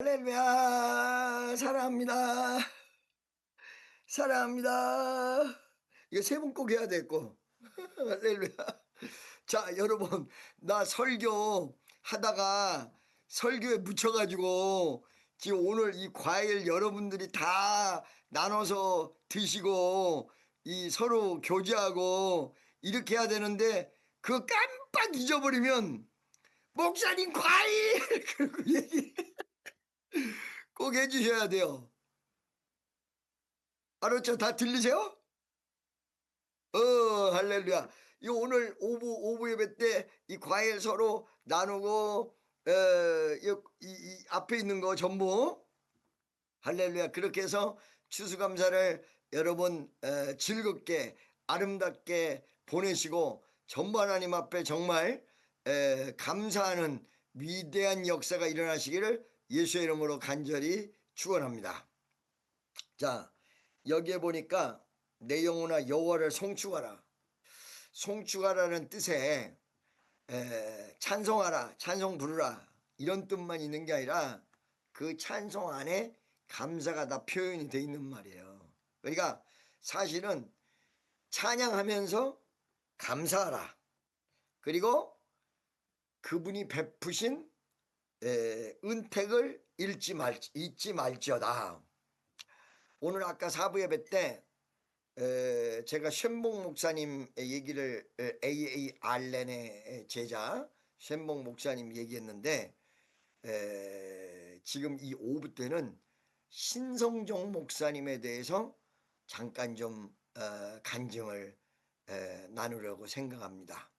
할렐루야 사랑합니다. 사랑합니다. 이거 세 번 꼭 해야 되고 할렐루야. 자 여러분, 나 설교 하다가 설교에 묻혀가지고 지금 오늘 이 과일 여러분들이 다 나눠서 드시고 이 서로 교제하고 이렇게 해야 되는데 그거 깜빡 잊어버리면 목사님 과일 그러고 얘기 꼭 해주셔야 돼요. 알았죠? 다 들리세요? 할렐루야. 이 오늘 오부 예배 때 이 과일 서로 나누고, 이 앞에 있는 거 전부, 할렐루야. 그렇게 해서 추수감사를 여러분, 즐겁게, 아름답게 보내시고, 전부 하나님 앞에 정말, 감사하는 위대한 역사가 일어나시기를 예수의 이름으로 간절히 축원합니다. 자, 여기에 보니까 내 영혼아 여호와를 송축하라. 송축하라는 뜻에 찬송하라, 찬송 부르라 이런 뜻만 있는 게 아니라 그 찬송 안에 감사가 다 표현이 돼 있는 말이에요. 그러니까 사실은 찬양하면서 감사하라. 그리고 그분이 베푸신 은택을 잊지 말지어다. 오늘 아까 사부 예배 때 제가 쉔봉 목사님 얘기를 A.A. 알렌의 제자 쉔봉 목사님 얘기했는데 지금 이 오부 때는 신성종 목사님에 대해서 잠깐 좀 간증을 나누려고 생각합니다.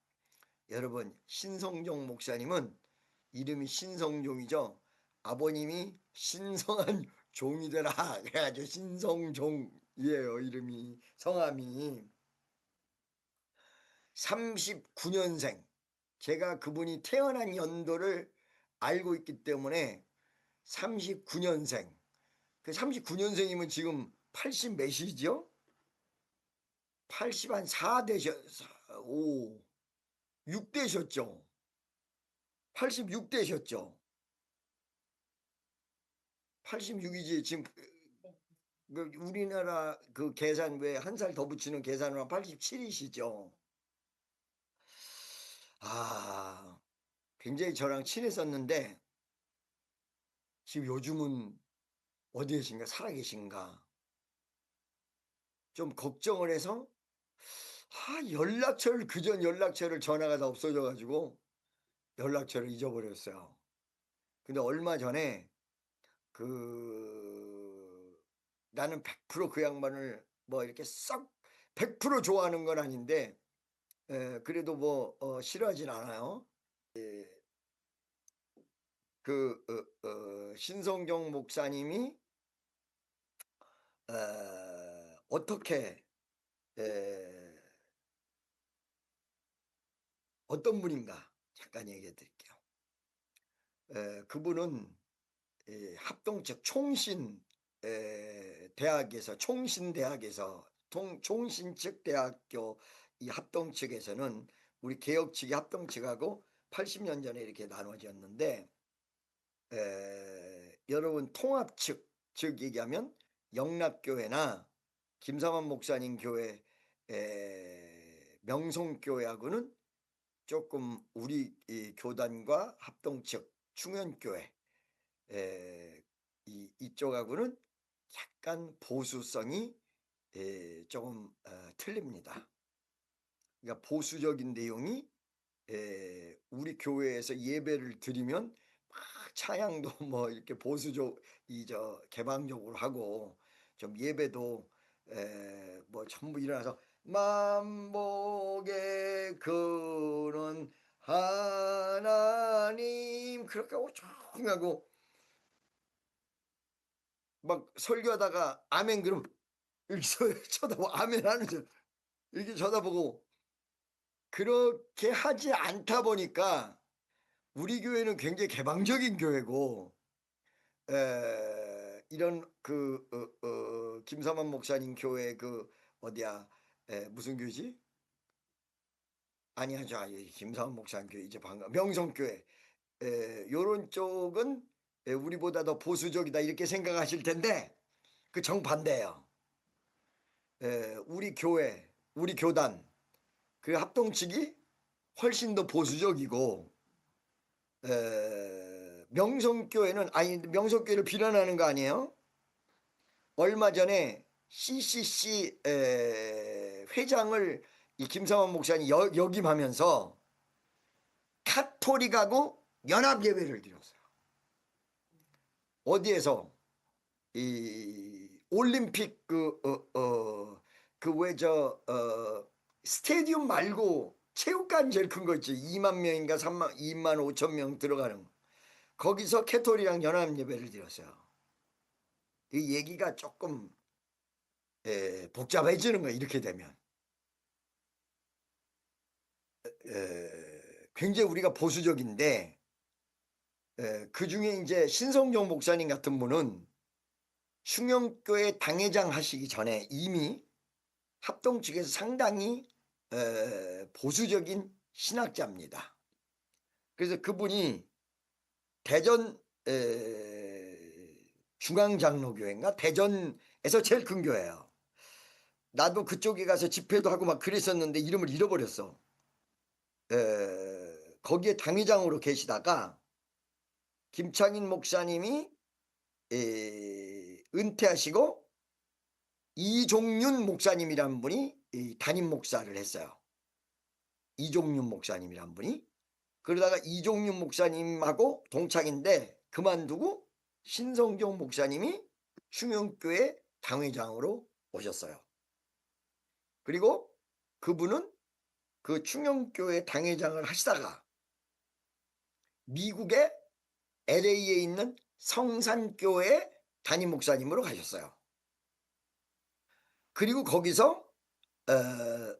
여러분, 신성종 목사님은 이름이 신성종이죠. 아버님이 신성한 종이 되라 그래가지고 신성종이에요. 이름이, 성함이. 39년생. 제가 그분이 태어난 연도를 알고 있기 때문에 39년생. 그 39년생이면 지금 80 몇이죠? 80 한 4 5, 6 되셨죠? 86 되셨죠? 86이지. 지금 우리나라 그 계산 왜 한 살 더 붙이는 계산으로 87이시죠? 아, 굉장히 저랑 친했었는데 지금 요즘은 어디 계신가? 살아 계신가? 좀 걱정을 해서 연락처를 그전 연락처를 전화가 다 없어져 가지고 연락처를 잊어버렸어요. 근데 얼마 전에 그 나는 100%그 양반을 뭐 이렇게 썩 100% 좋아하는 건 아닌데 그래도 뭐 싫어하진 않아요. 그 신성경 목사님이 어떻게 어떤 분인가 잠깐 얘기해 드릴게요. 그분은 합동측 총신 대학에서 총신대학에서 총신측 대학교 이 합동측에서는 우리 개혁 측이 합동측하고 80년 전에 이렇게 나눠졌는데 여러분 통합 즉 얘기하면 영락교회나 김삼환 목사님 교회 명성교회하고는 조금 우리 이 교단과 합동측 충현교회 이쪽하고는 약간 보수성이 조금 틀립니다. 그러니까 보수적인 내용이 우리 교회에서 예배를 드리면 막 찬양도 뭐 이렇게 보수적 개방적으로 하고 좀 예배도 뭐 전부 일어나서 만복의 그는 하나님 그렇게 하고 조용히 하고 막 설교하다가 아멘 그럼 이렇게 쳐다보고 아멘 하는 줄 이렇게 쳐다보고 그렇게 하지 않다 보니까 우리 교회는 굉장히 개방적인 교회고 이런 그 김삼환 목사님 교회 그 어디야 무슨 교회지? 아니야 저 김삼환 목사님 교회 이제 방금 명성교회 요런 쪽은 우리보다 더 보수적이다 이렇게 생각하실 텐데 그 정반대예요. 우리 교회, 우리 교단 그 합동 측이 훨씬 더 보수적이고 명성교회는 아니 명성교회를 비난하는 거 아니에요? 얼마 전에 CCC 회장을 이 김상원 목사님 역임하면서 카톨릭하고 연합 예배를 드렸어요. 어디에서 이 올림픽 스테디움 말고 체육관 제일 큰 거 있지. 2만 명인가 2만 5천 명 들어가는 거기서 캐톨릭이랑 연합 예배를 드렸어요. 이 얘기가 조금 복잡해지는 거예요. 이렇게 되면 굉장히 우리가 보수적인데 그 중에 이제 신성종 목사님 같은 분은 숭영교회 당회장 하시기 전에 이미 합동 측에서 상당히 보수적인 신학자입니다. 그래서 그분이 대전 중앙장로교회인가 대전에서 제일 큰 교회예요. 나도 그쪽에 가서 집회도 하고 막 그랬었는데 이름을 잃어버렸어. 거기에 당회장으로 계시다가 김창인 목사님이 은퇴하시고 이종윤 목사님이란 분이 담임 목사를 했어요. 이종윤 목사님이란 분이. 그러다가 이종윤 목사님하고 동창인데 그만두고 신성종 목사님이 숭영교회 당회장으로 오셨어요. 그리고 그분은 그 숭영교회 당회장을 하시다가 미국의 LA에 있는 성산교회 담임 목사님으로 가셨어요. 그리고 거기서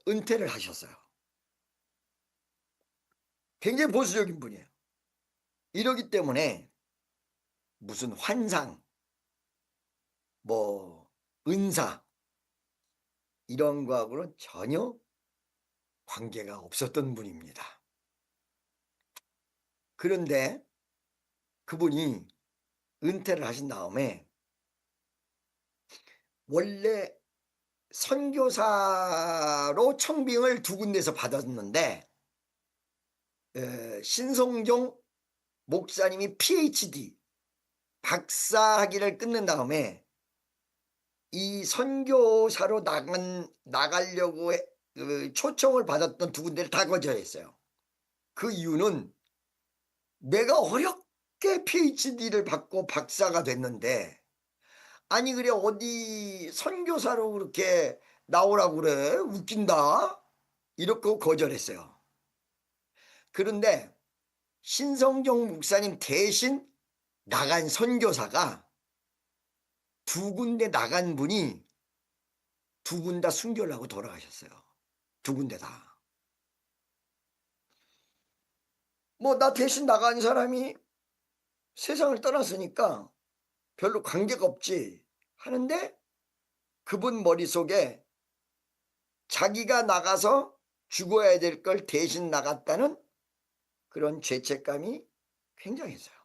은퇴를 하셨어요. 굉장히 보수적인 분이에요. 이러기 때문에 무슨 환상, 뭐 은사 이런 거하고는 전혀 관계가 없었던 분입니다. 그런데 그분이 은퇴를 하신 다음에 원래 선교사로 청빙을 2군데서 받았는데 신성종 목사님이 PhD 박사학위를 끝낸 다음에 이 선교사로 나가려고 초청을 받았던 2군데를 다 거절했어요. 그 이유는 내가 어렵게 PhD를 받고 박사가 됐는데 아니 그래 어디 선교사로 그렇게 나오라고 그래 웃긴다 이렇게 거절했어요. 그런데 신성종 목사님 대신 나간 선교사가 2군데 나간 분이 2군 다 순교를 하고 돌아가셨어요. 2군데 다. 뭐 나 대신 나간 사람이 세상을 떠났으니까 별로 관계가 없지 하는데 그분 머릿속에 자기가 나가서 죽어야 될 걸 대신 나갔다는 그런 죄책감이 굉장했어요.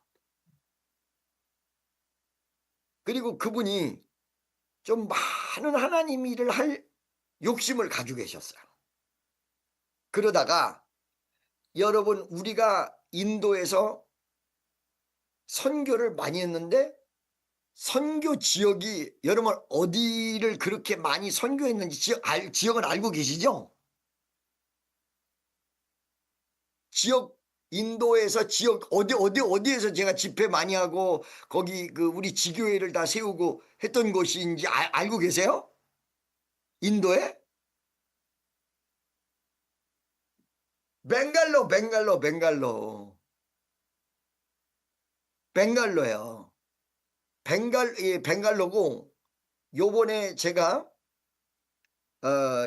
그리고 그분이 좀 많은 하나님 일을 할 욕심을 가지고 계셨어요. 그러다가 여러분 우리가 인도에서 선교를 많이 했는데 선교 지역이 여러분 어디를 그렇게 많이 선교했는지 지역은 알고 계시죠? 지역 인도에서 지역 어디에서 제가 집회 많이 하고 거기 그 우리 지교회를 다 세우고 했던 곳인지 알고 계세요? 인도에? 벵갈로예요. 벵갈로고 요번에 제가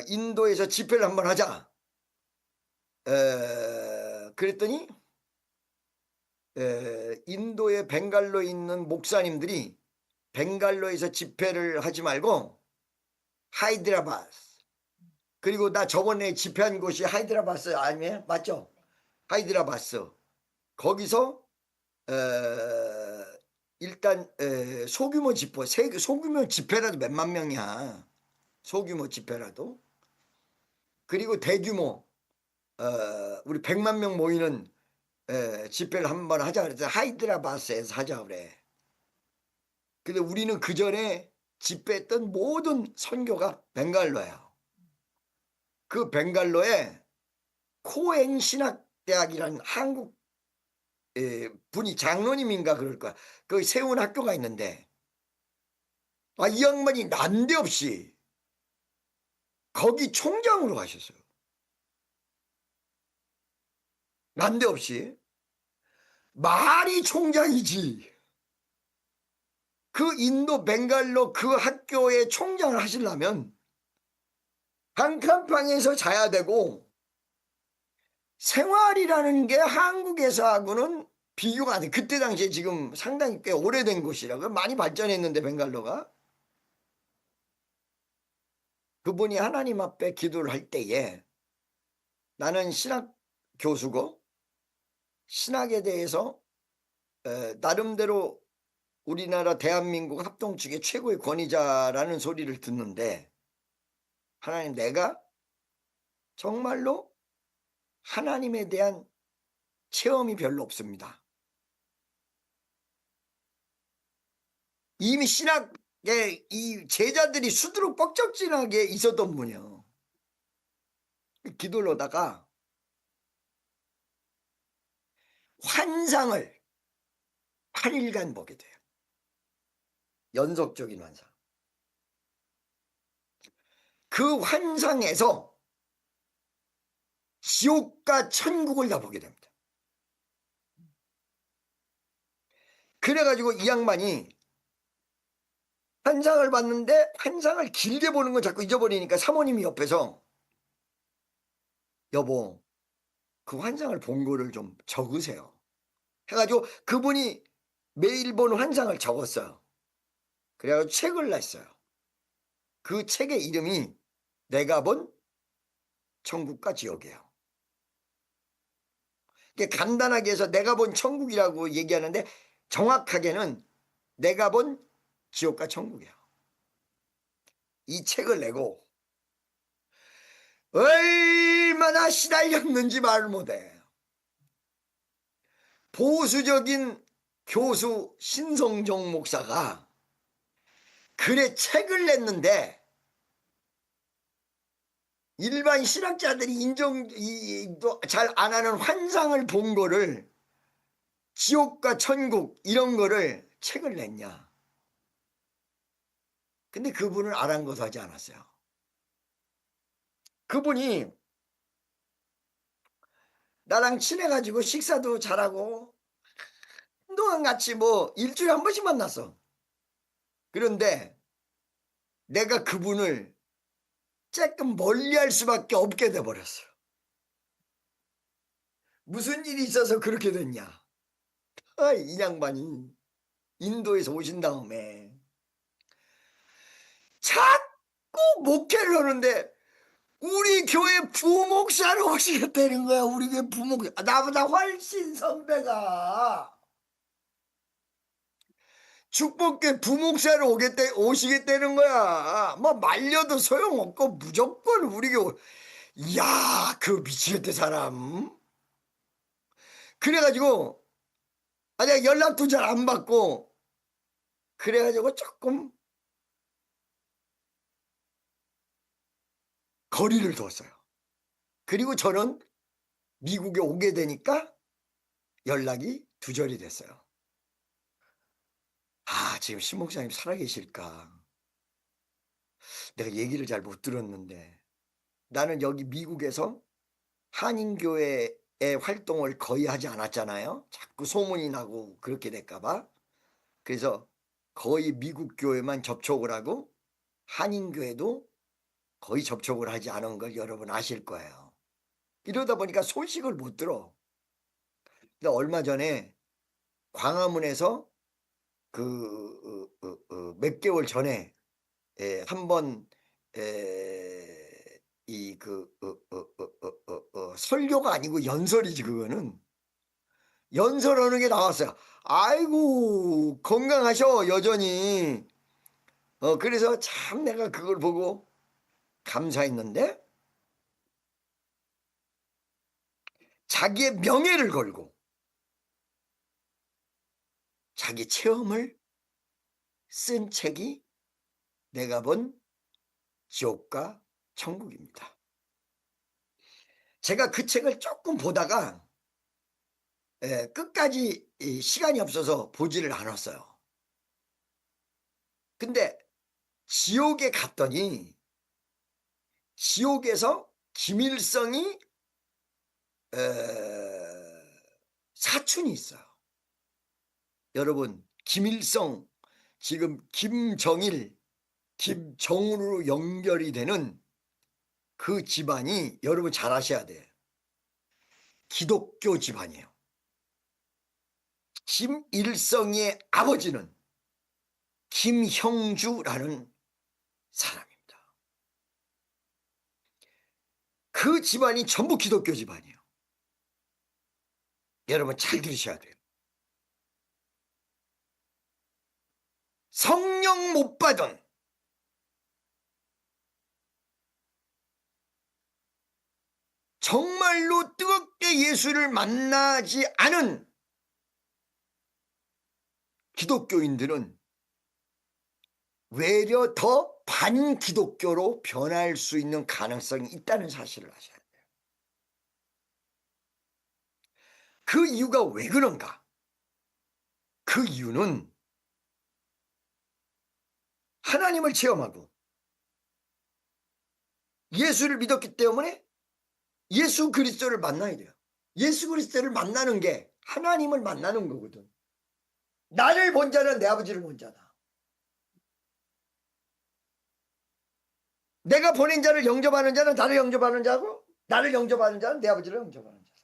인도에서 집회를 한번 하자. 그랬더니 인도의 벵갈로에 있는 목사님들이 벵갈로에서 집회를 하지 말고 하이드라바스 그리고 나 저번에 집회한 곳이 하이드라바스 아니에요? 맞죠? 하이드라바스 거기서 일단 소규모 집회, 소규모 집회라도 몇만 명이야. 소규모 집회라도. 그리고 대규모 우리 100만 명 모이는 집회를 한번 하자 그래서 하이드라바스에서 하자 그래. 근데 우리는 그 전에 집회했던 모든 선교가 벵갈로야. 그 벵갈로에 코엔 신학대학이라는 한국 분이 장로님인가 그럴 거야. 그 세운 학교가 있는데 이 양반이 난데없이 거기 총장으로 가셨어요. 난데없이. 말이 총장이지. 그 인도 벵갈로 그 학교의 총장을 하시려면 단칸방에서 자야 되고 생활이라는 게 한국에서 하고는 비교가 안 돼. 그때 당시에 지금 상당히 꽤 오래된 곳이라고 많이 발전했는데 벵갈로가 그분이 하나님 앞에 기도를 할 때에 나는 신학 교수고 신학에 대해서 나름대로 우리나라 대한민국 합동 측의 최고의 권위자라는 소리를 듣는데 하나님 내가 정말로 하나님에 대한 체험이 별로 없습니다. 이미 신학의 이 제자들이 수두룩 뻑적지근하게 있었던 분이요. 기도를 하다가 환상을 8일간 보게 돼요. 연속적인 환상. 그 환상에서 지옥과 천국을 다 보게 됩니다. 그래가지고 이 양반이 환상을 봤는데 환상을 길게 보는 건 자꾸 잊어버리니까 사모님이 옆에서 여보 그 환상을 본 거를 좀 적으세요. 해가지고 그분이 매일 본 환상을 적었어요. 그래가지고 책을 냈어요. 그 책의 이름이 내가 본 천국과 지옥이에요. 간단하게 해서 내가 본 천국이라고 얘기하는데 정확하게는 내가 본 지옥과 천국이에요. 이 책을 내고 얼마나 시달렸는지 말을 못해. 보수적인 교수 신성종 목사가 글에 책을 냈는데 일반 신학자들이 인정 잘 안 하는 환상을 본 거를 지옥과 천국 이런 거를 책을 냈냐. 근데 그분은 아랑곳하지 않았어요. 그분이 나랑 친해가지고 식사도 잘하고 한동안 같이 뭐 일주일에 한 번씩 만났어. 그런데 내가 그분을 조금 멀리할 수밖에 없게 돼버렸어. 무슨 일이 있어서 그렇게 됐냐. 이 양반이 인도에서 오신 다음에 자꾸 목회를 하는데 우리 교회 부목사로 오시겠다는 거야. 우리 교회 부목사. 나보다 훨씬 선배가 축복교회 부목사로 오시겠다는 거야. 뭐 말려도 소용없고 무조건 우리 교회. 이야 그 미치겠다 사람. 그래가지고 내가 연락도 잘 안 받고 그래가지고 조금 거리를 뒀어요. 그리고 저는 미국에 오게 되니까 연락이 두절이 됐어요. 지금 신 목사님 살아계실까? 내가 얘기를 잘 못 들었는데 나는 여기 미국에서 한인교회의 활동을 거의 하지 않았잖아요. 자꾸 소문이 나고 그렇게 될까봐. 그래서 거의 미국 교회만 접촉을 하고 한인교회도 거의 접촉을 하지 않은 걸 여러분 아실 거예요. 이러다 보니까 소식을 못 들어. 근데 얼마 전에 광화문에서 몇 개월 전에 한번 설교가 아니고 연설이지 그거는. 연설 어느 게 나왔어요. 아이고 건강하셔 여전히. 그래서 참 내가 그걸 보고 감사했는데, 자기의 명예를 걸고 자기 체험을 쓴 책이 내가 본 지옥과 천국입니다. 제가 그 책을 조금 보다가 끝까지 시간이 없어서 보지를 않았어요. 근데 지옥에 갔더니 지옥에서 김일성이 사촌이 있어요. 여러분, 김일성 지금 김정일, 김정으로 연결이 되는 그 집안이 여러분 잘 아셔야 돼요. 기독교 집안이에요. 김일성의 아버지는 김형주라는 사람입니다. 그 집안이 전부 기독교 집안이에요. 여러분 잘 들으셔야 돼요. 성령 못 받은 정말로 뜨겁게 예수를 만나지 않은 기독교인들은 외려 더 반기독교로 변할 수 있는 가능성이 있다는 사실을 아셔야 돼요. 그 이유가 왜 그런가? 그 이유는 하나님을 체험하고 예수를 믿었기 때문에 예수 그리스도를 만나야 돼요. 예수 그리스도를 만나는 게 하나님을 만나는 거거든. 나를 본 자는 내 아버지를 본 자다. 내가 보낸 자를 영접하는 자는 나를 영접하는 자고, 나를 영접하는 자는 내 아버지를 영접하는 자다.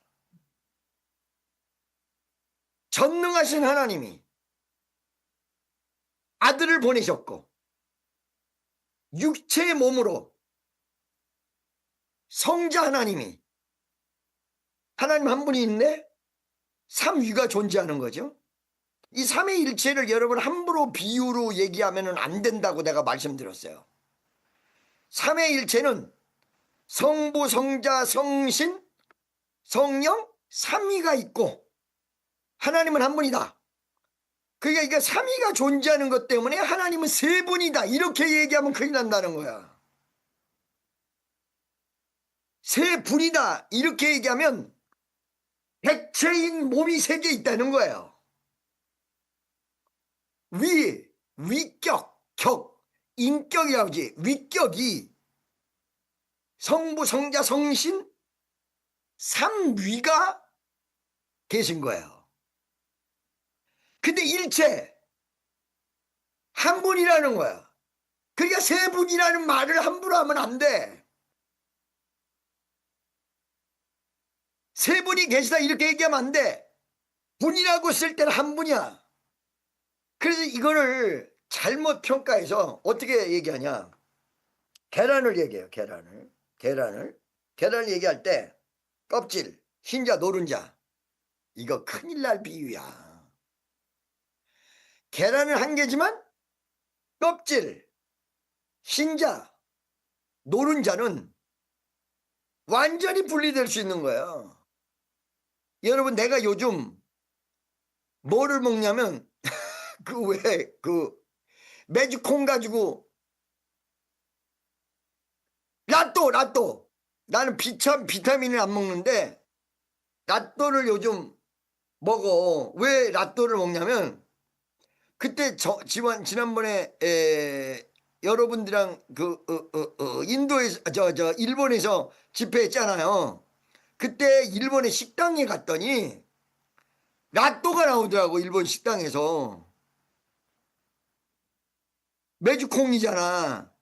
전능하신 하나님이 아들을 보내셨고 육체의 몸으로 성자 하나님이, 하나님 한 분이 있네? 삼위가 존재하는 거죠. 이 삼위일체를 여러분 함부로 비유로 얘기하면 안 된다고 내가 말씀드렸어요. 삼위일체는 성부, 성자, 성신, 성령 삼위가 있고 하나님은 한 분이다. 그러니까 이게 삼위가 존재하는 것 때문에 하나님은 세 분이다 이렇게 얘기하면 큰일 난다는 거야. 세 분이다 이렇게 얘기하면 백체인 몸이 세 개 있다는 거예요. 위격, 격, 인격이라고 하지. 위격이 성부, 성자, 성신 삼위가 계신 거예요. 근데 일체 한 분이라는 거야. 그러니까 세 분이라는 말을 함부로 하면 안 돼. 세 분이 계시다 이렇게 얘기하면 안 돼. 분이라고 쓸 때는 한 분이야. 그래서 이거를 잘못 평가해서 어떻게 얘기하냐. 계란을 얘기해요. 계란을 얘기할 때 껍질, 흰자, 노른자, 이거 큰일 날 비유야. 계란은 한 개지만 껍질, 흰자, 노른자는 완전히 분리될 수 있는 거예요. 여러분 내가 요즘 뭐를 먹냐면 그 메주콩 가지고 라또 나는 비타민을 안 먹는데 라또를 요즘 먹어. 왜 라또를 먹냐면 그때 지난번에 여러분들이랑 인도에서 일본에서 집회했잖아요. 그때 일본의 식당에 갔더니 라또가 나오더라고. 일본 식당에서 메주콩이잖아.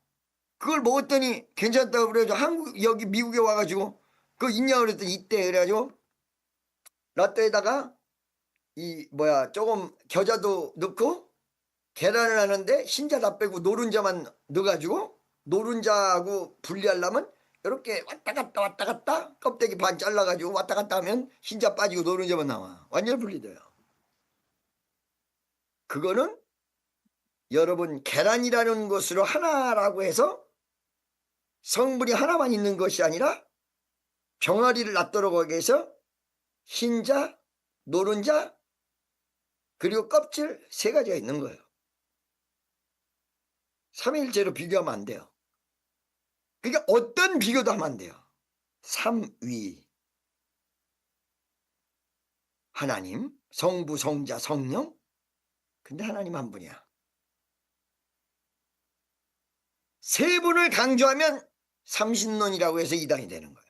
그걸 먹었더니 괜찮다고 그래가지고 여기 미국에 와가지고 그거 있냐고 그랬더니 있대. 그래가지고 라떼에다가 조금 겨자도 넣고 계란을 하는데 흰자 다 빼고 노른자만 넣어가지고 노른자하고 분리하려면 이렇게 왔다 갔다 껍데기 반 잘라가지고 왔다 갔다 하면 흰자 빠지고 노른자만 나와. 완전히 분리돼요. 그거는 여러분 계란이라는 것으로 하나라고 해서 성분이 하나만 있는 것이 아니라 병아리를 낫도록 하기 위해서 흰자, 노른자, 그리고 껍질 세 가지가 있는 거예요. 삼위일체로 비교하면 안 돼요. 그러니까 어떤 비교도 하면 안 돼요. 삼위 하나님, 성부, 성자, 성령. 근데 하나님 한 분이야. 세 분을 강조하면 삼신론이라고 해서 이단이 되는 거예요.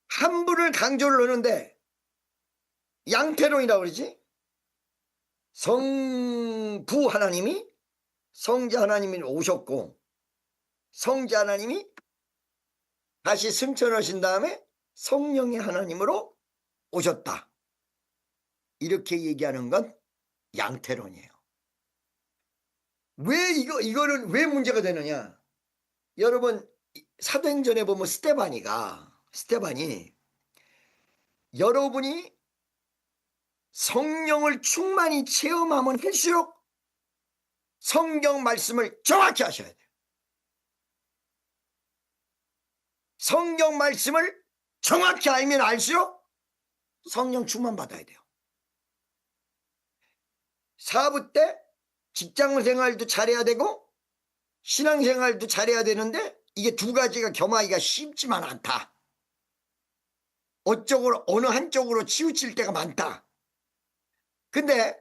한 분을 강조를 하는데 양태론이라고 그러지. 성부 하나님이 성자 하나님이 오셨고 성자 하나님이 다시 승천하신 다음에 성령의 하나님으로 오셨다. 이렇게 얘기하는 건 양태론이에요. 왜 이거는 왜 문제가 되느냐? 여러분 사도행전에 보면 스테반이 여러분이 성령을 충만히 체험하면 할수록 성경 말씀을 정확히 하셔야 돼요. 성경 말씀을 정확히 알면 알수록 성령 충만 받아야 돼요. 사부 때 직장생활도 잘해야 되고 신앙생활도 잘해야 되는데 이게 두 가지가 겸하기가 쉽지만 않다. 어느 한쪽으로 치우칠 때가 많다. 근데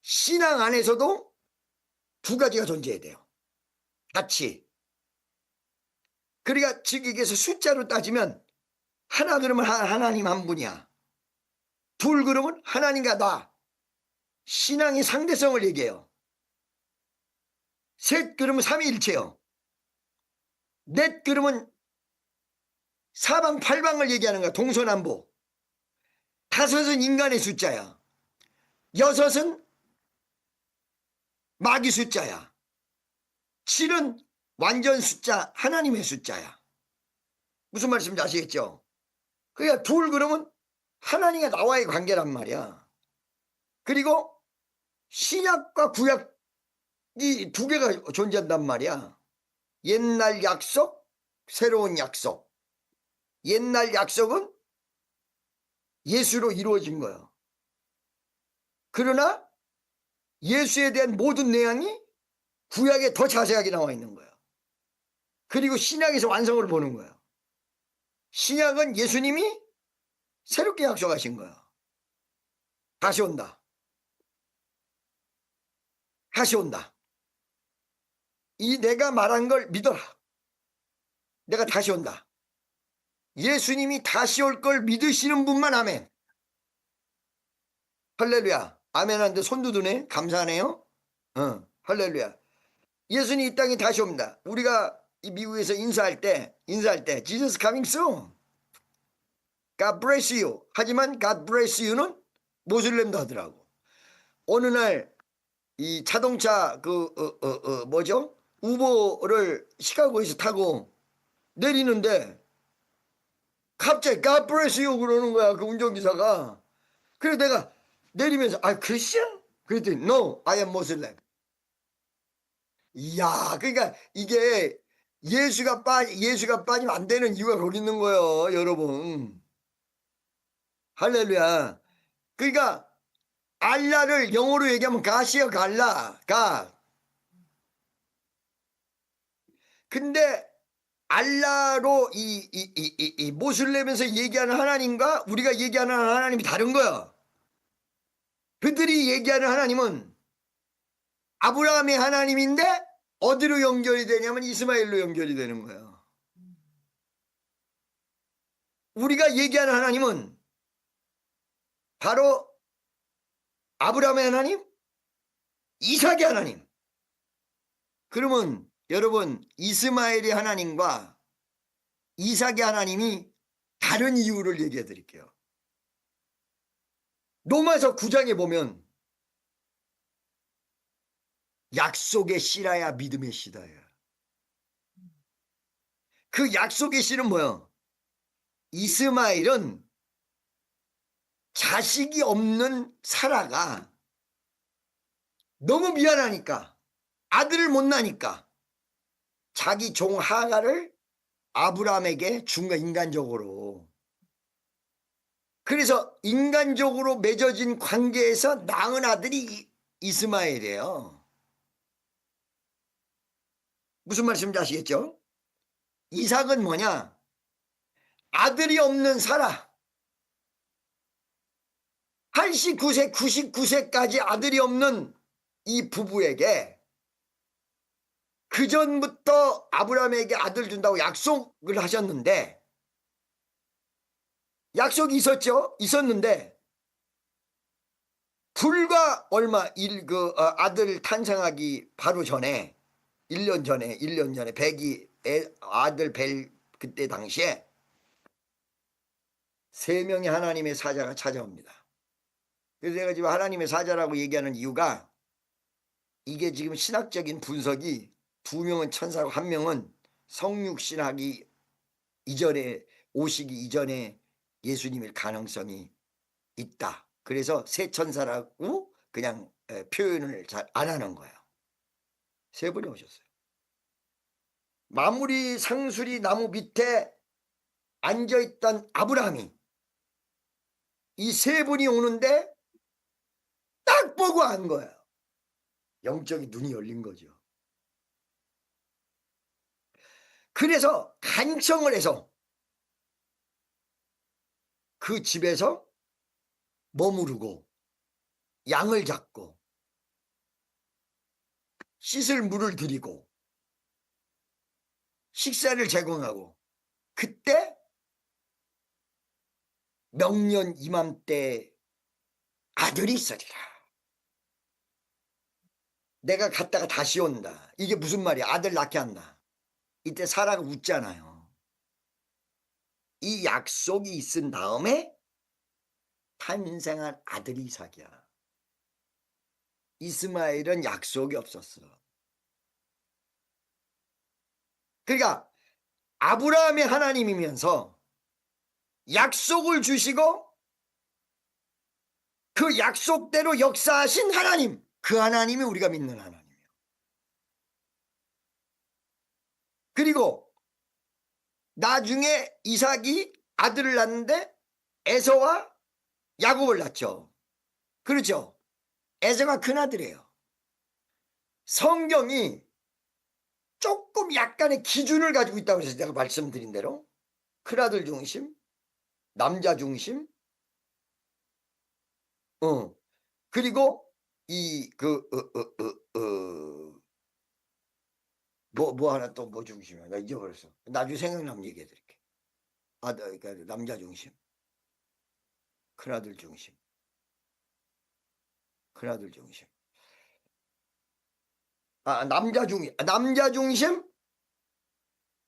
신앙 안에서도 두 가지가 존재해야 돼요. 같이. 그러니까 즉 여기서 숫자로 따지면 하나 그러면 하나님 한 분이야. 둘 그러면 하나님과 나. 신앙의 상대성을 얘기해요. 셋 그러면 삼위일체요. 넷 그러면 사방팔방을 얘기하는 거야. 동서남북. 다섯은 인간의 숫자야. 여섯은 마귀 숫자야. 7은 완전 숫자 하나님의 숫자야. 무슨 말씀인지 아시겠죠? 그러니까 둘 그러면 하나님과 나와의 관계란 말이야. 그리고 신약과 구약이 두 개가 존재한단 말이야. 옛날 약속, 새로운 약속. 옛날 약속은 예수로 이루어진 거예요. 그러나 예수에 대한 모든 내용이 구약에 더 자세하게 나와 있는 거예요. 그리고 신약에서 완성을 보는 거예요. 신약은 예수님이 새롭게 약속하신 거예요. 다시 온다. 다시 온다. 이 내가 말한 걸 믿어라. 내가 다시 온다. 예수님이 다시 올 걸 믿으시는 분만 아멘. 할렐루야. 아멘 하는데 손도 드네. 감사하네요. 할렐루야. 예수님 이 땅에 다시 옵니다. 우리가 이 미국에서 인사할 때 Jesus coming soon. God bless you. 하지만 God bless you는 모슬렘도 하더라고. 어느 날 이 자동차 뭐죠? 우버를 시카고에서 타고 내리는데 갑자기 God bless you 그러는 거야. 그 운전기사가. 그래서 내가 내리면서 크리스천? 그랬더니 No, I am Muslim. 이야, 그러니까 이게 예수가 빠지면 안 되는 이유가 거기 있는 거예요, 여러분. 할렐루야. 그러니까 알라를 영어로 얘기하면 가시요, 갈라, 가. 근데 알라로 이 모슬렘에서 얘기하는 하나님과 우리가 얘기하는 하나님이 다른 거야. 그들이 얘기하는 하나님은 아브라함의 하나님인데 어디로 연결이 되냐면 이스마엘로 연결이 되는 거예요. 우리가 얘기하는 하나님은 바로 아브라함의 하나님, 이삭의 하나님. 그러면 여러분 이스마엘의 하나님과 이삭의 하나님이 다른 이유를 얘기해 드릴게요. 로마서 9장에 보면 약속의 씨라야 믿음의 씨다야. 그 약속의 씨는 뭐예요? 이스마엘은 자식이 없는 사라가 너무 미안하니까, 아들을 못 낳으니까 자기 종 하가를 아브라함에게 준 거야, 인간적으로. 그래서 인간적으로 맺어진 관계에서 낳은 아들이 이스마엘이에요. 무슨 말씀인지 아시겠죠? 이삭은 뭐냐? 아들이 없는 사라. 89세, 99세까지 아들이 없는 이 부부에게 그전부터 아브라함에게 아들 준다고 약속을 하셨는데, 약속이 있었죠? 있었는데 불과 얼마 아들 탄생하기 바로 전에 1년 전에 아들 뵐 그때 당시에 3명의 하나님의 사자가 찾아옵니다. 그래서 제가 지금 하나님의 사자라고 얘기하는 이유가, 이게 지금 신학적인 분석이 2명은 천사고 1명은 성육신하기 이전에, 오시기 이전에 예수님일 가능성이 있다. 그래서 새 천사라고 그냥 표현을 잘 안 하는 거예요. 3분이 오셨어요. 마무리 상수리 나무 밑에 앉아있던 아브라함이 이 3분이 오는데 딱 보고 안 거예요. 영적인 눈이 열린 거죠. 그래서 간청을 해서 그 집에서 머무르고 양을 잡고 씻을 물을 드리고 식사를 제공하고, 그때 명년 이맘때 아들이 있으리라. 내가 갔다가 다시 온다. 이게 무슨 말이야? 아들 낳게 한다. 이때 사라가 웃잖아요. 이 약속이 있은 다음에 탄생한 아들이 이삭이야. 이스마엘은 약속이 없었어. 그러니까 아브라함의 하나님이면서 약속을 주시고 그 약속대로 역사하신 하나님, 그 하나님이 우리가 믿는 하나님이에요. 그리고 나중에 이삭이 아들을 낳는데 에서와 야곱을 낳죠. 그렇죠? 에서가 큰아들이에요. 성경이 조금 약간의 기준을 가지고 있다고 해서 내가 말씀드린 대로 큰아들 중심, 남자 중심, 그리고 뭐 하나 또 뭐 중심이야. 나 잊어버렸어. 나중에 생각나면 얘기해 드릴게. 그러니까 남자 중심, 큰아들 중심, 큰아들 중심. 남자 중심,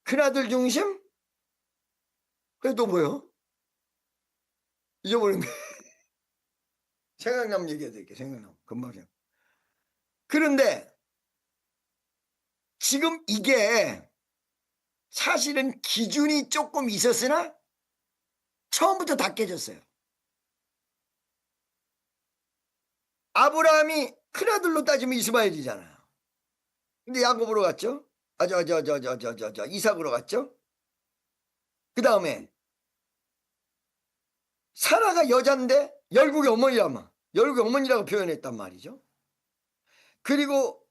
큰아들 중심, 그래 또 뭐요? 잊어버린 거. 생각나면 얘기해 드릴게. 생각나면 금방 생각. 그런데 지금 이게 사실은 기준이 조금 있었으나 처음부터 다 깨졌어요. 아브라함이 큰아들로 따지면 이스마엘이잖아요. 근데 야곱으로 갔죠. 이삭으로 갔죠. 그 다음에 사라가 여잔데 열국의 어머니라고 표현했단 말이죠. 그리고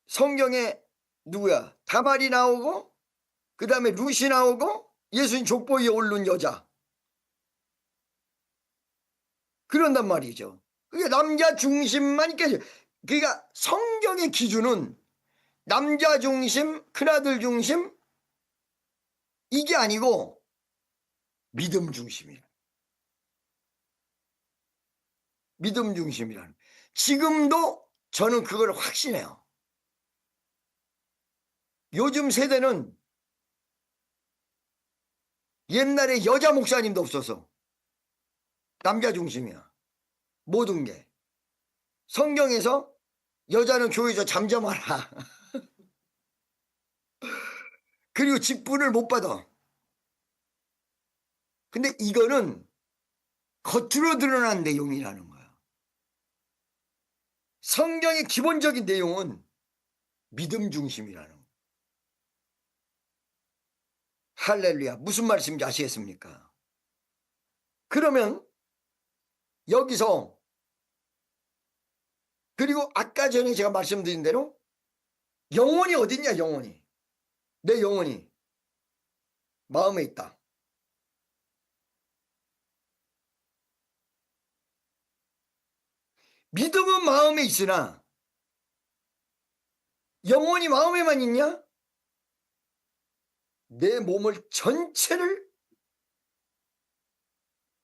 성경에 누구야? 다말이 나오고, 그 다음에 룻이 나오고, 예수님 족보에 오른 여자. 그런단 말이죠. 그게 남자 중심만 있겠죠. 그러니까 성경의 기준은 남자 중심, 큰아들 중심, 이게 아니고 믿음 중심이야. 믿음 중심이라는. 지금도 저는 그걸 확신해요. 요즘 세대는 옛날에 여자 목사님도 없어서 남자 중심이야. 모든 게. 성경에서 여자는 교회에서 잠잠하라. 그리고 직분을 못 받아. 근데 이거는 겉으로 드러난 내용이라는 거야. 성경의 기본적인 내용은 믿음 중심이라는 거야. 할렐루야. 무슨 말씀인지 아시겠습니까? 그러면 여기서, 그리고 아까 전에 제가 말씀드린 대로 영혼이 어딨냐, 영혼이. 내 영혼이 마음에 있다. 믿음은 마음에 있으나 영혼이 마음에만 있냐? 내 몸을 전체를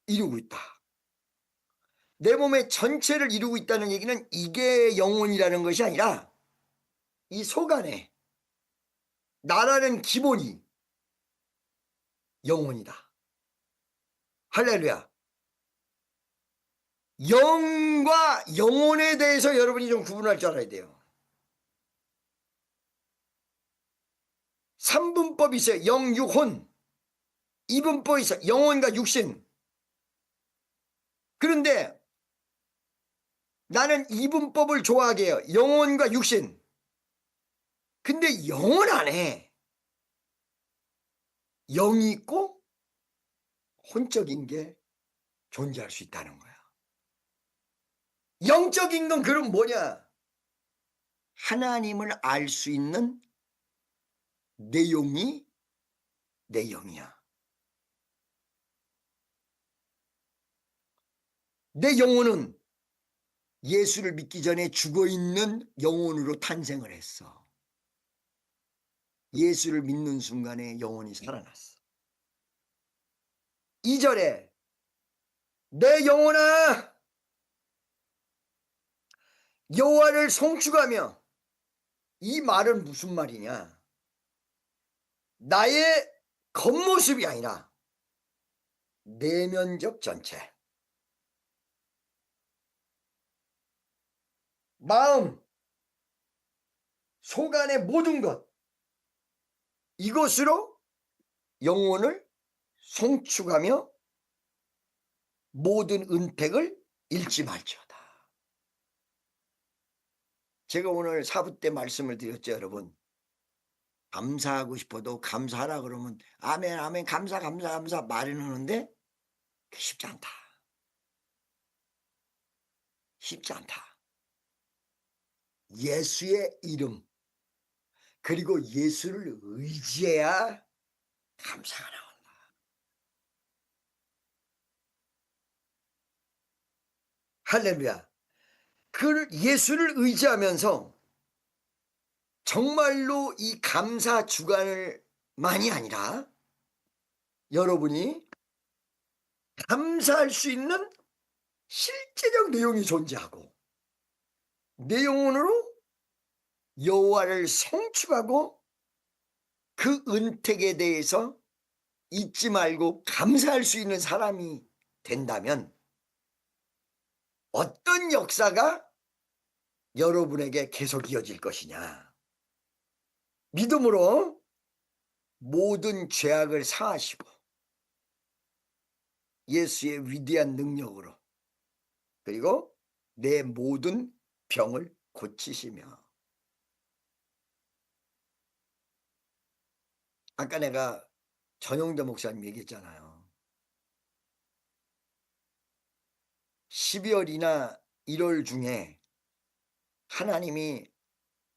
이루고 있다. 내 몸의 전체를 이루고 있다는 얘기는 이게 영혼이라는 것이 아니라 이 속 안에 나라는 기본이 영혼이다. 할렐루야. 영과 영혼에 대해서 여러분이 좀 구분할 줄 알아야 돼요. 3분법이 있어요. 영, 육, 혼. 2분법이 있어요. 영혼과 육신. 그런데 나는 2분법을 좋아하게 해요. 영혼과 육신. 근데 영혼 안에 영이 있고 혼적인 게 존재할 수 있다는 거야. 영적인 건 그럼 뭐냐? 하나님을 알 수 있는 내용이 내 영이야. 내 영혼은 예수를 믿기 전에 죽어있는 영혼으로 탄생을 했어. 예수를 믿는 순간에 영혼이 살아났어. 2절에 내 영혼아 여호와를 송축하며, 이 말은 무슨 말이냐? 나의 겉모습이 아니라 내면적 전체, 마음, 속 안의 모든 것, 이것으로 영혼을 송축하며 모든 은택을 잃지 말지어다. 제가 오늘 사부 때 말씀을 드렸죠, 여러분. 감사하고 싶어도 감사하라 그러면 아멘 아멘 감사 감사 감사 말은 하는데 쉽지 않다. 쉽지 않다. 예수의 이름 그리고 예수를 의지해야 감사가 나온다. 할렐루야. 그 예수를 의지하면서 정말로 이 감사 주간을 만이 아니라 여러분이 감사할 수 있는 실제적 내용이 존재하고 내 영혼으로 여호와를 송축하고 그 은택에 대해서 잊지 말고 감사할 수 있는 사람이 된다면 어떤 역사가 여러분에게 계속 이어질 것이냐? 믿음으로 모든 죄악을 사하시고 예수의 위대한 능력으로 그리고 내 모든 병을 고치시며, 아까 내가 전용대 목사님 얘기했잖아요. 12월이나 1월 중에 하나님이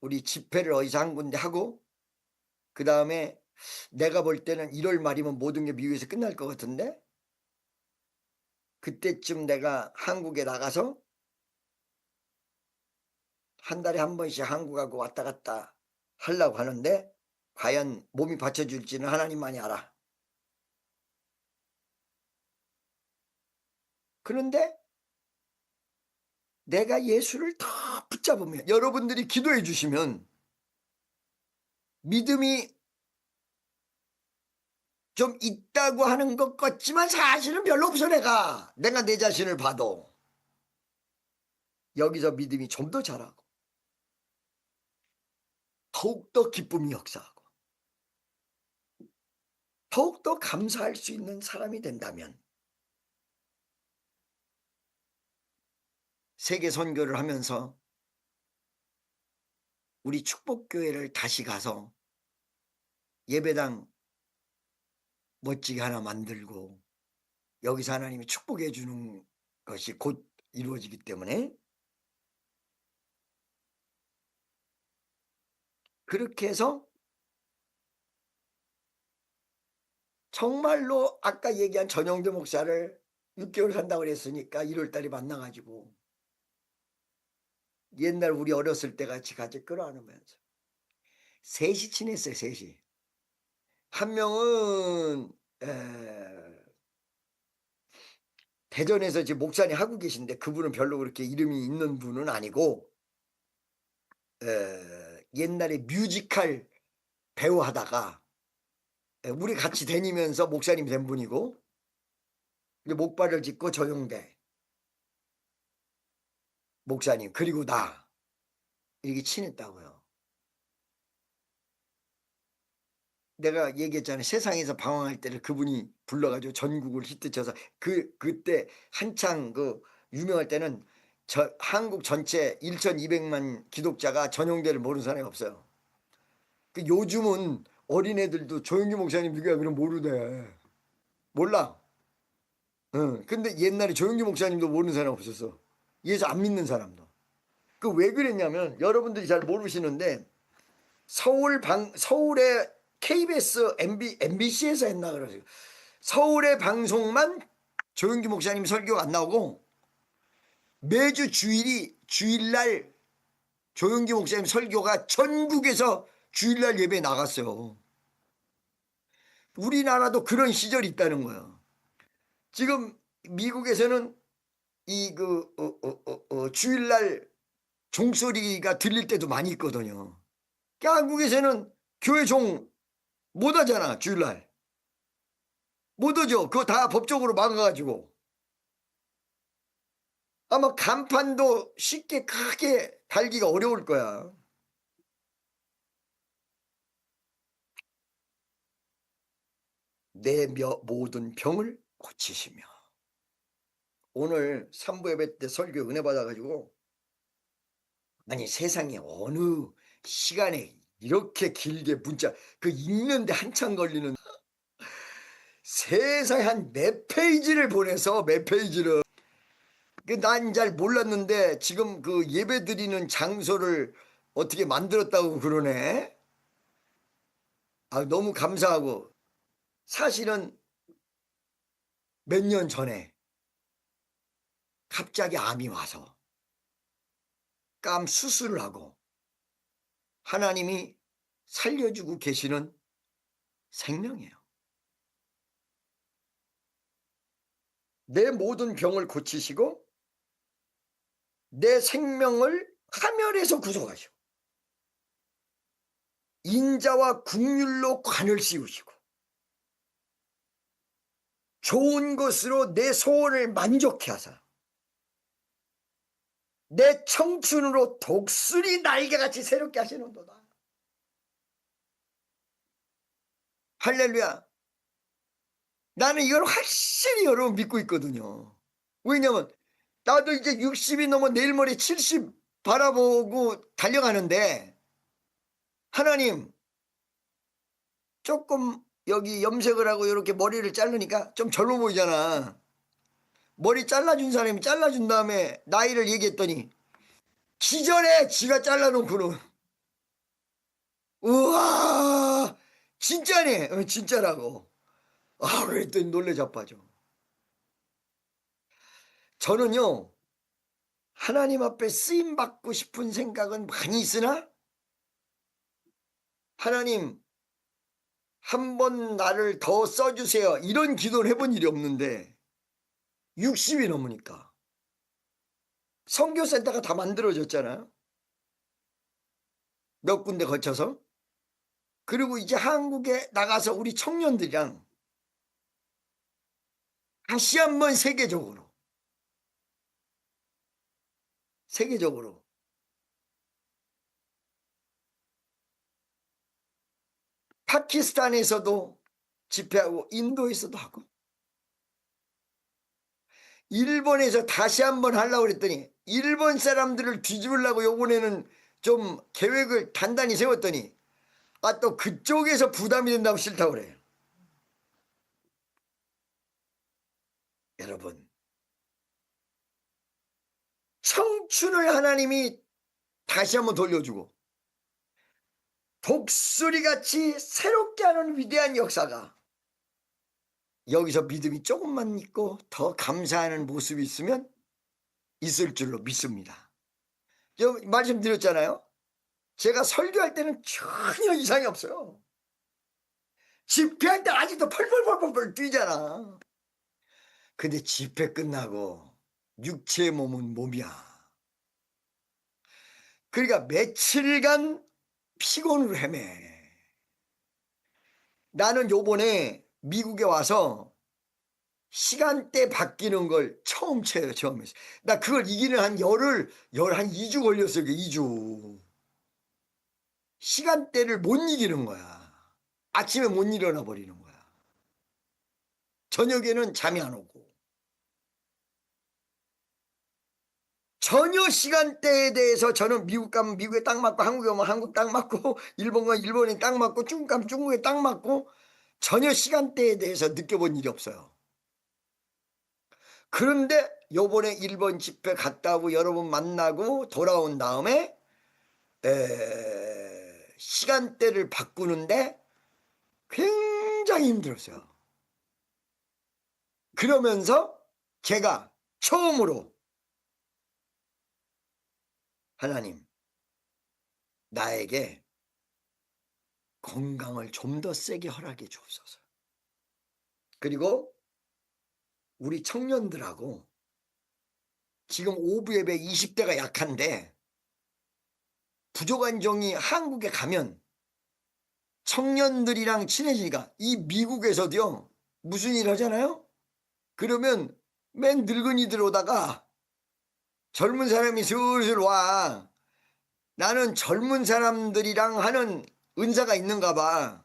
우리 집회를 어디서 한 군데 하고 그 다음에 내가 볼 때는 1월 말이면 모든 게 미국에서 끝날 것 같은데 그때쯤 내가 한국에 나가서 한 달에 한 번씩 한국하고 왔다 갔다 하려고 하는데 과연 몸이 받쳐줄지는 하나님만이 알아. 그런데 내가 예수를 더 붙잡으면 여러분들이 기도해 주시면 믿음이 좀 있다고 하는 것 같지만 사실은 별로 없어. 내가 내 자신을 봐도 여기서 믿음이 좀 더 자라고 더욱더 기쁨이 역사하고 더욱더 감사할 수 있는 사람이 된다면 세계 선교를 하면서 우리 축복교회를 다시 가서 예배당 멋지게 하나 만들고 여기서 하나님이 축복해 주는 것이 곧 이루어지기 때문에 그렇게 해서 정말로 아까 얘기한 전영대 목사를 6개월 산다고 그랬으니까 1월 달에 만나 가지고 옛날 우리 어렸을 때 같이 끌어안으면서 셋이 친했어요. 셋이. 한 명은 대전에서 지금 목사님 하고 계신데 그분은 별로 그렇게 이름이 있는 분은 아니고 옛날에 뮤지컬 배우 하다가 우리 같이 다니면서 목사님 된 분이고 이제 목발을 짚고 전용대 목사님 그리고 나 이렇게 친했다고요. 내가 얘기했잖아요. 세상에서 방황할 때를 그분이 불러가지고 전국을 히트쳐서 그때 한창 그 유명할 때는 한국 전체 1200만 기독자가 전용대를 모르는 사람이 없어요. 그 요즘은 어린애들도 조용기 목사님 누구야 그럼 모르대. 몰라. 근데 옛날에 조용기 목사님도 모르는 사람 없었어. 예수 안 믿는 사람도. 그 왜 그랬냐면 여러분들이 잘 모르시는데 서울의 KBS MBC에서 했나 그러세요. 서울의 방송만 조용기 목사님 설교가 안 나오고 매주 주일날 조용기 목사님 설교가 전국에서 주일날 예배에 나갔어요. 우리나라도 그런 시절이 있다는 거예요. 지금 미국에서는 주일날 종소리가 들릴 때도 많이 있거든요. 한국에서는 교회 종 못 하잖아. 주일날 못 하죠. 그거 다 법적으로 막아가지고 아마 간판도 쉽게 크게 달기가 어려울 거야. 내 모든 병을 고치시며. 오늘 3부 예배 때 설교 은혜 받아가지고 아니 세상에 어느 시간에 이렇게 길게 문자 그 읽는데 한참 걸리는 세상에 한 몇 페이지를 보내서 몇 페이지를 난 잘 몰랐는데 지금 그 예배 드리는 장소를 어떻게 만들었다고 그러네. 아 너무 감사하고 사실은 몇 년 전에 갑자기 암이 와서 깜 수술을 하고 하나님이 살려주고 계시는 생명이에요. 내 모든 병을 고치시고 내 생명을 하멸에서 구속하시고 인자와 국률로 관을 씌우시고 좋은 것으로 내 소원을 만족해 하사 내 청춘으로 독수리 날개같이 새롭게 하시는도다. 할렐루야. 나는 이걸 확실히 여러분 믿고 있거든요. 왜냐면 나도 이제 60이 넘어 내일 모레 70 바라보고 달려가는데 하나님 조금 여기 염색을 하고 이렇게 머리를 자르니까 좀 젊어 보이잖아. 머리 잘라준 사람이 잘라준 다음에 나이를 얘기했더니 기절해 지가 잘라놓고는 우와 진짜네 진짜라고 그랬더니 놀래 자빠져. 저는요 하나님 앞에 쓰임받고 싶은 생각은 많이 있으나 하나님 한 번 나를 더 써주세요 이런 기도를 해본 일이 없는데 60이 넘으니까 선교센터가 다 만들어졌잖아요. 몇 군데 거쳐서. 그리고 이제 한국에 나가서 우리 청년들이랑 다시 한번 세계적으로 파키스탄에서도 집회하고 인도에서도 하고 일본에서 다시 한번 하려고 그랬더니 일본 사람들을 뒤집으려고 요번에는 좀 계획을 단단히 세웠더니 또 그쪽에서 부담이 된다고 싫다고 그래요. 여러분, 청춘을 하나님이 다시 한번 돌려주고 독수리같이 새롭게 하는 위대한 역사가 여기서 믿음이 조금만 있고 더 감사하는 모습이 있으면 있을 줄로 믿습니다. 저 말씀드렸잖아요. 제가 설교할 때는 전혀 이상이 없어요. 집회할 때 아직도 펄펄펄펄 뛰잖아. 근데 집회 끝나고 육체의 몸은 몸이야. 그러니까 며칠간 피곤으로 헤매. 나는 요번에 미국에 와서 시간대 바뀌는 걸 처음 쳐요. 처음에. 나 그걸 이기는 한 2주 걸렸어요. 2주. 시간대를 못 이기는 거야. 아침에 못 일어나 버리는 거야. 저녁에는 잠이 안 오고. 전혀 시간대에 대해서 저는 미국 가면 미국에 딱 맞고 한국에 오면 한국 딱 맞고 일본 가면 일본에 딱 맞고 중국 가면 중국에 딱 맞고 전혀 시간대에 대해서 느껴본 일이 없어요. 그런데 요번에 일본 집회 갔다 오고 여러분 만나고 돌아온 다음에 시간대를 바꾸는데 굉장히 힘들었어요. 그러면서 제가 처음으로 하나님 나에게 건강을 좀 더 세게 허락해 주옵소서. 그리고 우리 청년들하고 지금 오부 예배 20대가 약한데 부족한종이 한국에 가면 청년들이랑 친해지니까 이 미국에서도요 무슨 일 하잖아요? 그러면 맨 늙은이들 오다가 젊은 사람이 슬슬 와. 나는 젊은 사람들이랑 하는 은사가 있는가 봐.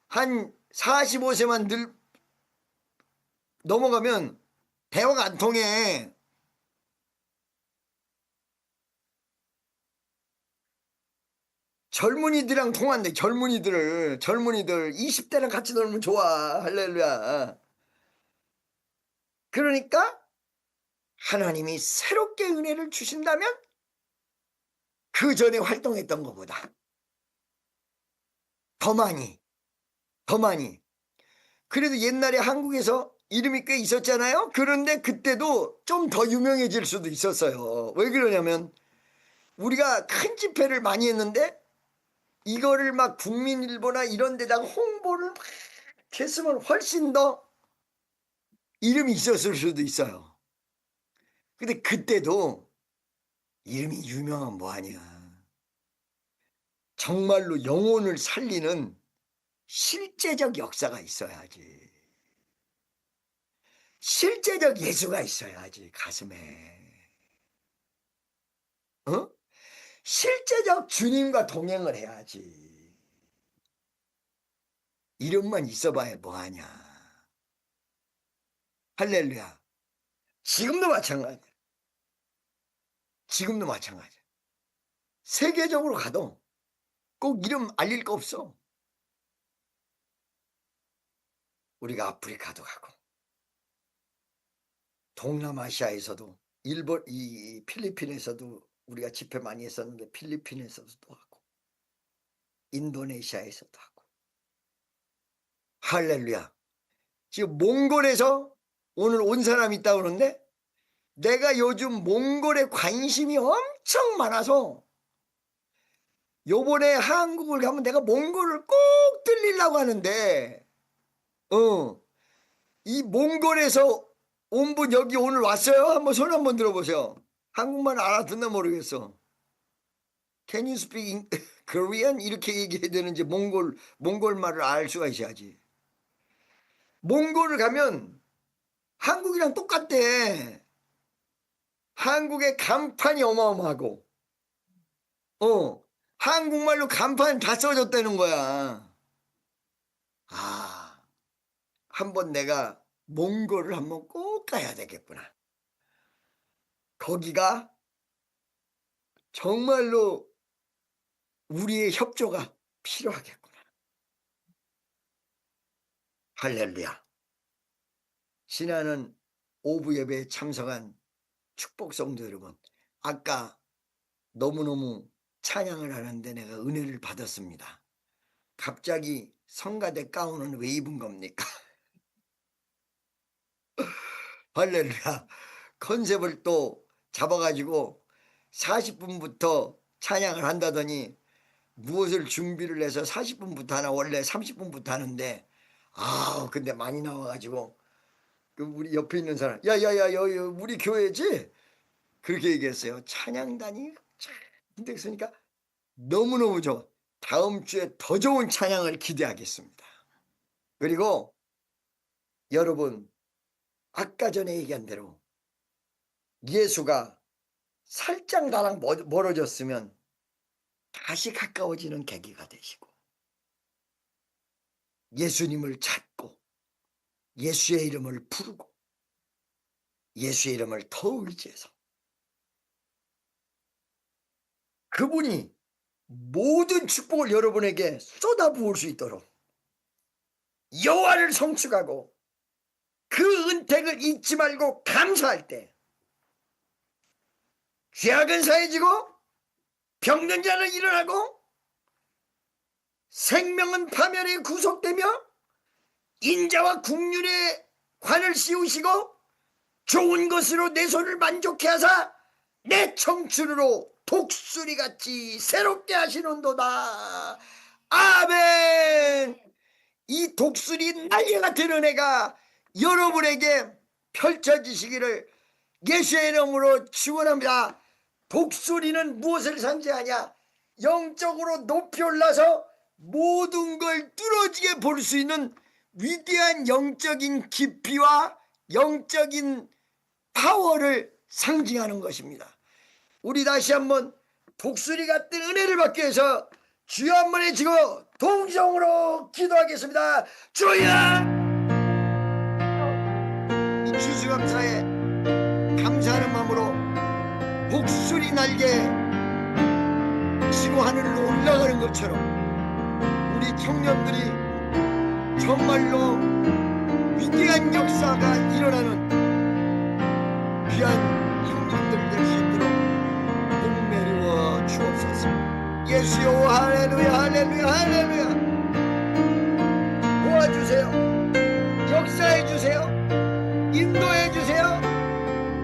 한 45세만 넘어가면 대화가 안 통해. 젊은이들이랑 통한대. 젊은이들 20대랑 같이 놀면 좋아. 할렐루야. 그러니까 하나님이 새롭게 은혜를 주신다면 그 전에 활동했던 것보다 더 많이. 그래도 옛날에 한국에서 이름이 꽤 있었잖아요. 그런데 그때도 좀 더 유명해질 수도 있었어요. 왜 그러냐면 우리가 큰 집회를 많이 했는데 이거를 막 국민일보나 이런 데다가 홍보를 막 했으면 훨씬 더 이름이 있었을 수도 있어요. 근데 그때도 이름이 유명한 뭐하냐. 정말로 영혼을 살리는 실제적 역사가 있어야지. 실제적 예수가 있어야지 가슴에. 어? 실제적 주님과 동행을 해야지. 이름만 있어봐야 뭐하냐. 할렐루야. 지금도 마찬가지야. 세계적으로 가도 꼭 이름 알릴 거 없어. 우리가 아프리카도 가고 동남아시아에서도 일본 이 필리핀에서도 우리가 집회 많이 했었는데 필리핀에서도 하고 인도네시아에서도 하고 할렐루야. 지금 몽골에서 오늘 온 사람이 있다고 그러는데 내가 요즘 몽골에 관심이 엄청 많아서 요번에 한국을 가면 내가 몽골을 꼭 들리려고 하는데 이 몽골에서 온 분 여기 오늘 왔어요? 한번 손 한번 들어보세요. 한국말 알아듣나 모르겠어. Can you speak Korean? 이렇게 얘기해야 되는지 몽골말을 알 수가 있어야지. 몽골을 가면 한국이랑 똑같대. 한국의 간판이 어마어마하고 한국말로 간판 다 써졌다는 거야. 아, 한번 내가 몽골을 한번 꼭 가야 되겠구나. 거기가 정말로 우리의 협조가 필요하겠구나. 할렐루야. 신하는 오부 예배에 참석한 축복 성도 여러분, 아까 너무너무 찬양을 하는데 내가 은혜를 받았습니다. 갑자기 성가대 가운은 왜 입은 겁니까? 할렐루야. 컨셉을 또 잡아가지고 40분부터 찬양을 한다더니 무엇을 준비를 해서 40분부터 하나, 원래 30분부터 하는데 근데 많이 나와가지고 그 우리 옆에 있는 사람 야야야 여기 우리 교회지? 그렇게 얘기했어요. 찬양단이 참 있으니까 너무너무 좋아. 다음 주에 더 좋은 찬양을 기대하겠습니다. 그리고 여러분, 아까 전에 얘기한 대로 예수가 살짝 나랑 멀어졌으면 다시 가까워지는 계기가 되시고, 예수님을 찾고 예수의 이름을 부르고 예수의 이름을 더 의지해서 그분이 모든 축복을 여러분에게 쏟아부을 수 있도록 여호와를 성축하고 그 은택을 잊지 말고 감사할 때 죄악은 사해지고 병든 자는 일어나고 생명은 파멸에 구속되며 인자와 국률의 관을 씌우시고 좋은 것으로 내 손을 만족해 하사 내 청춘으로 독수리같이 새롭게 하시는도다. 아멘. 이 독수리 날개 같은 은혜가 여러분에게 펼쳐지시기를 예수의 이름으로 축원합니다. 독수리는 무엇을 상징하냐? 영적으로 높이 올라서 모든 걸 뚫어지게 볼 수 있는 위대한 영적인 깊이와 영적인 파워를 상징하는 것입니다. 우리 다시 한번 독수리 같은 은혜를 받기 위해서 주여 한번 외치고 동성으로 기도하겠습니다. 주여! 이 추수감사에 감사하는 마음으로 독수리 날개 지고 하늘로 올라가는 것처럼 우리 청년들이 정말로 위대한 역사가 일어나는 귀한 형님들 될 수 있도록 복 내리워 주옵소서. 예수여 할렐루야 할렐루야 할렐루야. 도와주세요. 역사해주세요. 인도해주세요.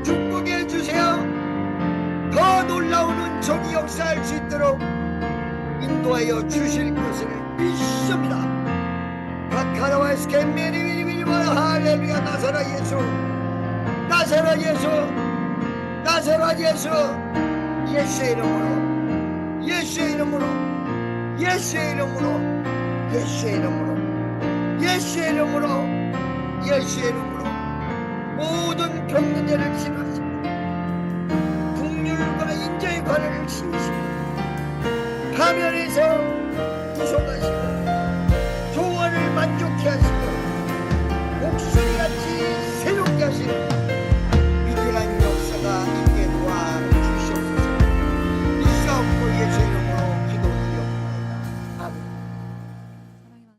축복해주세요. 더 놀라운 저기 역사할 수 있도록 인도하여 주실 것을 믿습니다. 바카라와스 캔메리미리미리와 할렐루야. 나사라 예수 나사라 예수 나사라 예수. 예수의 이름으로 예수의 이름으로 예수의 이름으로 예수의 이름으로 예수의 이름으로 예수의 이름으로 모든 병든 자를 치료하십니다. 국률과 인자의 관을 씌우시고 파멸에서 구속하시고 조언을 만족해 하시고